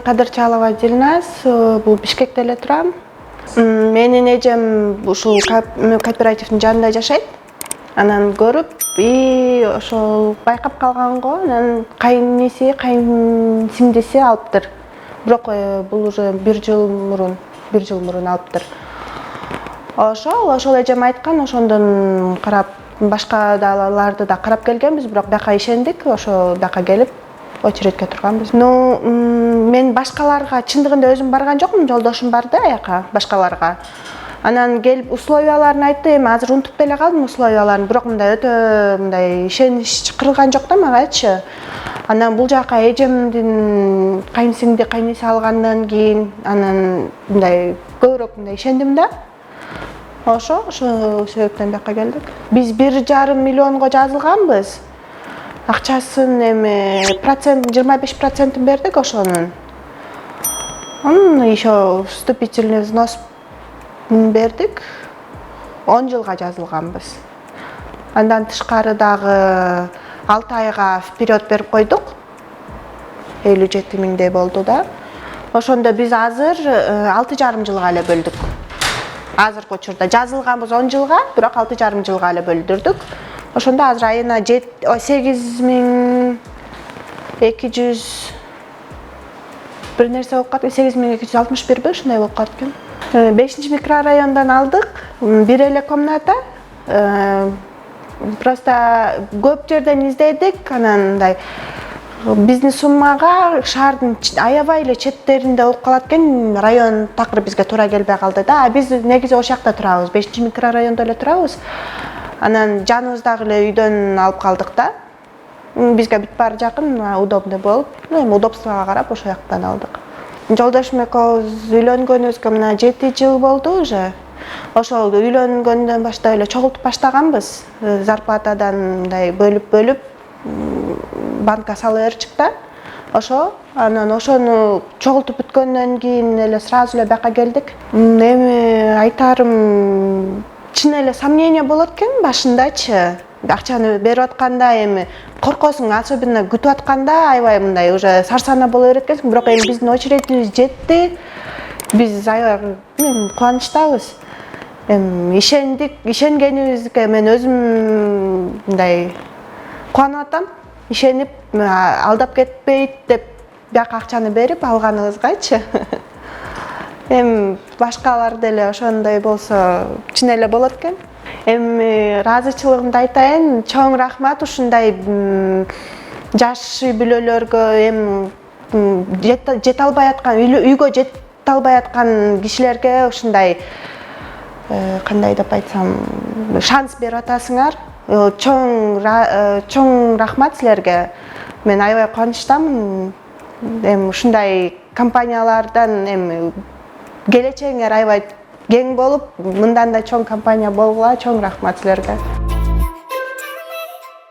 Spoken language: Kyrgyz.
Кадырчалова Дилназ, бул Бишкекте эле турам. Менин эжем ушул кооперативдин жанында жашайт. Анан көрүп, ошол байкап калган го. Анан кайынеси, кайын сиңдиси алыптыр. Бирок бул уже 1 жыл мурун алыптыр. Ошол эжем айткан, ошондон карап башкаларды да карап келгенбиз, бирок бияка ишендик, ошо бияка келип очередке турганбыз. Мен башкаларга чындыгында өзүм барган жокмун, жолдошум барды аяка башкаларга. Анан келип условияларын айтты, эми азыр унутуп деле калдым условияларын, бирок мындай өтө мындай ишенич кырган жок да магачы. Анан бул жака эжемдин кайнеси алгандан кийин анан мындай көбүрөөк мындай ишендим да. Ошо себептен бияка келдик. Биз 1,5 миллионго жазылганбыз. Акчасын эми 25% бердик ошонун. Еще вступительный взнос бердик. 10 жылга жазылганбыз. Андан тышкары дагы 6 айга вперед берип койдук. 57 миңдей болду да. Ошондо биз азыр 6,5 жылга эле бөлдүк. Азыркы учурда жазылганбыз 10 жылга, бирок 6,5 жылга эле бөлдүрдүк. Ошондо азыр айына 8200 бир нерсе болуп калды. 8261 ушундай болуп калды экен. 5 микрорайондан алдык. Бир эле комната. Просто көп жерден издедик, анан мындай биздин суммага шаардын аябай эле четтеринде болуп калат экен, район такыр бизге туура келбей калды да. Биз негизи ошол жакта турабыз, 5 микрорайондо эле турабыз. Анан жаныбыздагы эле үйдөн алып калдык да. Бизге бүт баары жакын, удобный болуп, эми удобствого карап ошол жактан алдык. Жолдошум экөөбүз үйлөнгөнүбүзгө мына 7 жыл болду уже. Ошол үйлөнгөндөн баштап эле чогултуп баштаганбыз. Зарплатадан мындай бөлүп банкка салып берчик да. Анан ошону чогултуп бүткөндөн кийин эле сразу эле бияка келдик. Эми айтарым, чын эле сомнение болот экен башындачы. Акчаны берип атканда эми коркосуң, особенно күтүп атканда аябай мындай уже сарсана боло берет экенсиң, бирок эми биздин очередибиз жетти. Биз аябай кубанычтабыз. Эми ишенгенибизге мен өзүм мындай кубанып атам. Ишенип, алдап кетпейт деп бияка акчаны берип алганыбызгачы. Эми башкалар деле ошондой болсо чын эле болот экен. Эми ыраазычылыгымды айтайын, чоң рахмат ушундай жаш үй бүлөлөргө, эми жете албай аткан, үйгө жете албай аткан кишилерге ушундай кандай деп айтсам, шанс берип атасыңар. Чоң рахмат силерге. Мен аябай кубанычтамын. Эми ушундай компаниялардан эми келечегиңер аябай кең болуп, мындан да чоң компания болгула. Чоң рахмат силерге.